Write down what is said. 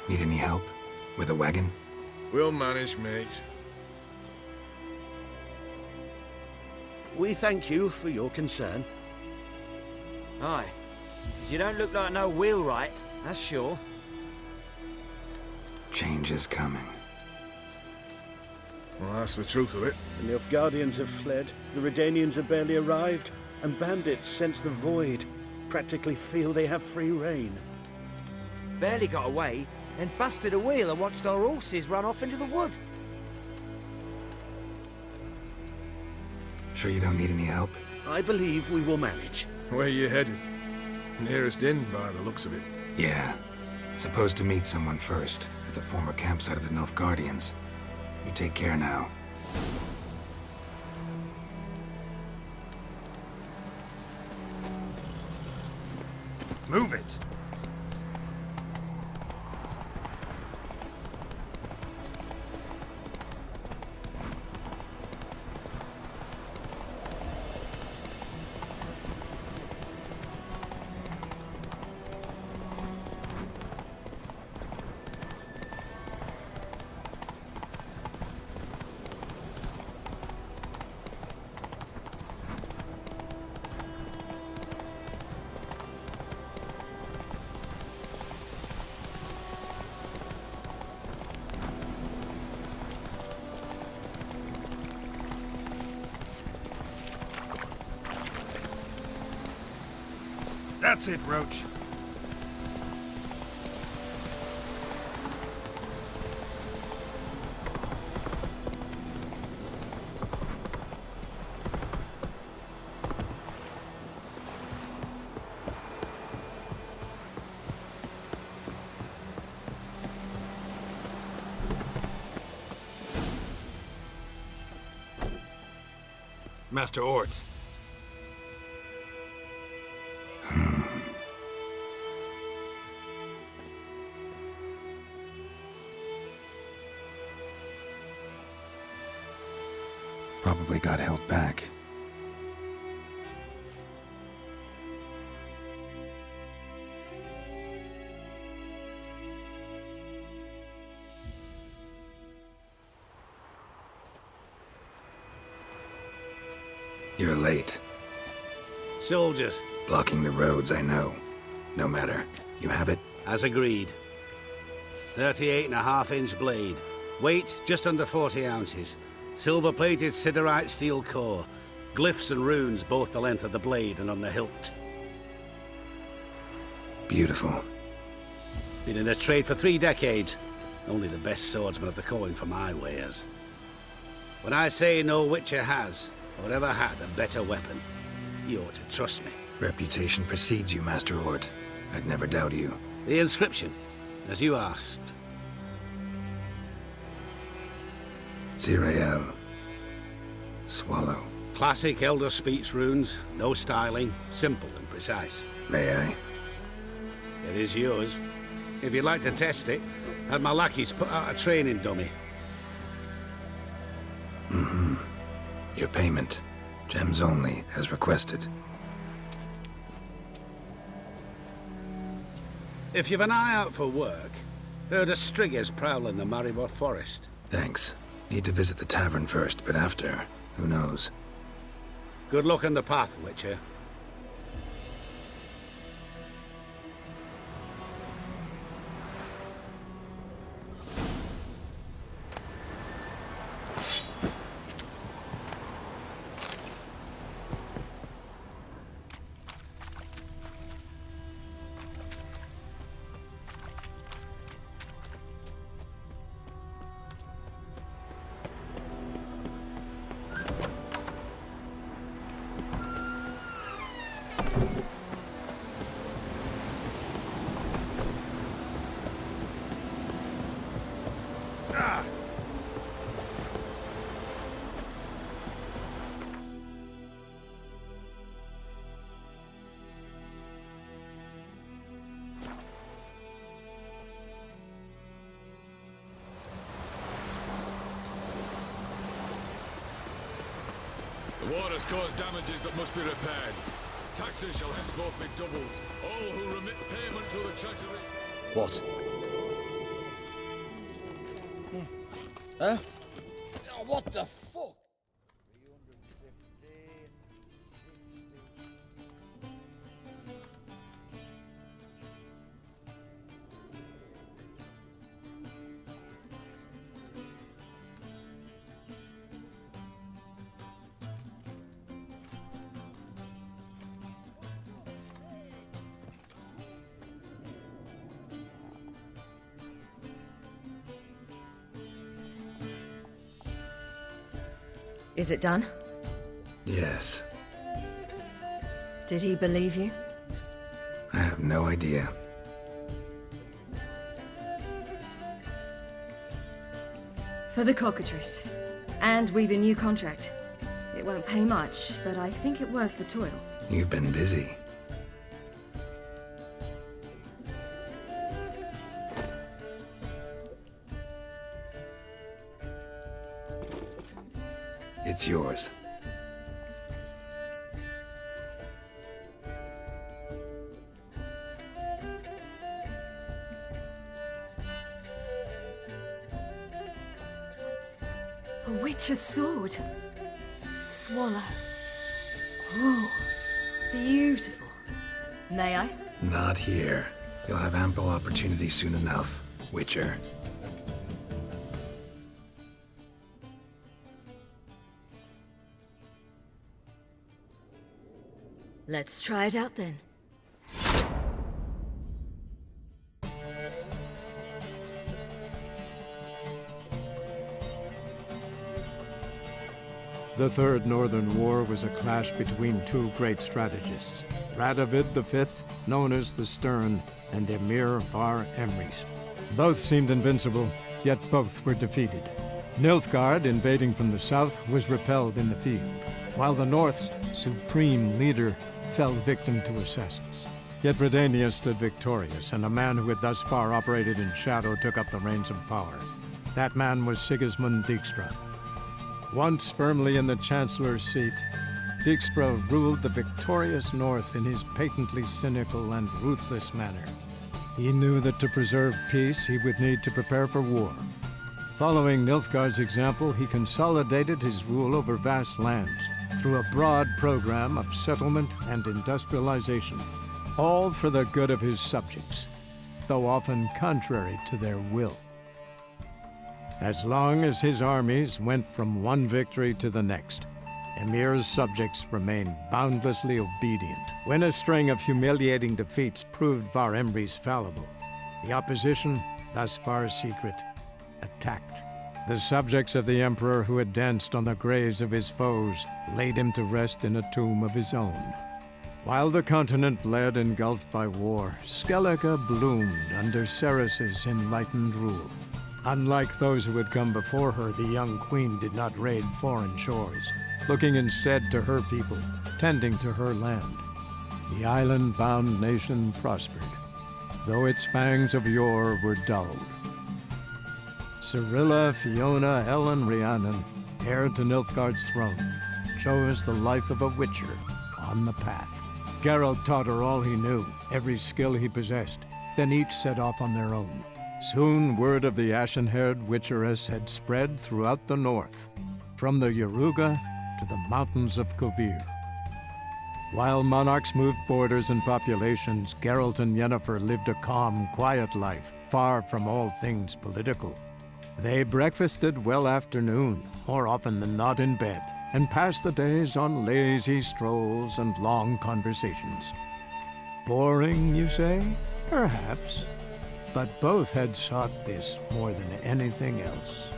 Need any help? With a wagon? We'll manage, mate. We thank you for your concern. Aye. 'Cause you don't look like no wheelwright, that's sure. Change is coming. Well, that's the truth of it. The Nilfgaardians have fled, the Redanians have barely arrived, and bandits sense the void. Practically feel they have free reign. Barely got away, then busted a wheel and watched our horses run off into the wood. Sure you don't need any help? I believe we will manage. Where you headed? Nearest inn, by the looks of it. Yeah. Supposed to meet someone first, at the former campsite of the Nilfgaardians. You take care now. Move it! That's it, Roach. Master Ort. Probably got held back. You're late. Soldiers. Blocking the roads, I know. No matter. You have it? As agreed. 38.5-inch blade. Weight just under 40 ounces. Silver-plated siderite steel core. Glyphs and runes both the length of the blade and on the hilt. Beautiful. Been in this trade for 3 decades. Only the best swordsman of the coin for my wares. When I say no Witcher has, or ever had, a better weapon, you ought to trust me. Reputation precedes you, Master Ort. I'd never doubt you. The inscription, as you asked. Zirael. Swallow. Classic Elder Speech runes, no styling, simple and precise. May I? It is yours. If you'd like to test it, have my lackeys put out a training dummy. Your payment. Gems only, as requested. If you've an eye out for work, heard of Striggers prowling the Maribor Forest. Thanks. Need to visit the tavern first, but after, who knows? Good luck on the path, Witcher. The war has caused damages that must be repaired. Taxes shall henceforth be doubled. All who remit payment to the treasury... What? Huh? Oh, what the fuck? Is it done? Yes. Did he believe you? I have no idea. For the cockatrice. And we've a new contract. It won't pay much, but I think it worth the toil. You've been busy. It's yours. A witch's sword. Swallow. Ooh, beautiful. May I? Not here. You'll have ample opportunity soon enough, Witcher. Let's try it out then. The Third Northern War was a clash between two great strategists, Radovid V, known as the Stern, and Emhyr var Emreis. Both seemed invincible, yet both were defeated. Nilfgaard, invading from the south, was repelled in the field, while the North's supreme leader fell victim to assassins. Yet Redania stood victorious, and a man who had thus far operated in shadow took up the reins of power. That man was Sigismund Dijkstra. Once firmly in the Chancellor's seat, Dijkstra ruled the victorious North in his patently cynical and ruthless manner. He knew that to preserve peace, he would need to prepare for war. Following Nilfgaard's example, he consolidated his rule over vast lands through a broad program of settlement and industrialization, all for the good of his subjects, though often contrary to their will. As long as his armies went from one victory to the next, Emhyr's subjects remained boundlessly obedient. When a string of humiliating defeats proved var Emreis fallible, the opposition, thus far secret, attacked. The subjects of the Emperor who had danced on the graves of his foes laid him to rest in a tomb of his own. While the continent bled engulfed by war, Skellige bloomed under Ceres's enlightened rule. Unlike those who had come before her, the young queen did not raid foreign shores, looking instead to her people, tending to her land. The island-bound nation prospered, though its fangs of yore were dulled. Cirilla, Fiona, Ellen, Rhiannon, heir to Nilfgaard's throne, chose the life of a witcher on the path. Geralt taught her all he knew, every skill he possessed, then each set off on their own. Soon word of the ashen-haired witcheress had spread throughout the north, from the Yaruga to the mountains of Kovir. While monarchs moved borders and populations, Geralt and Yennefer lived a calm, quiet life, far from all things political. They breakfasted well after noon, more often than not in bed, and passed the days on lazy strolls and long conversations. Boring, you say? Perhaps. But both had sought this more than anything else.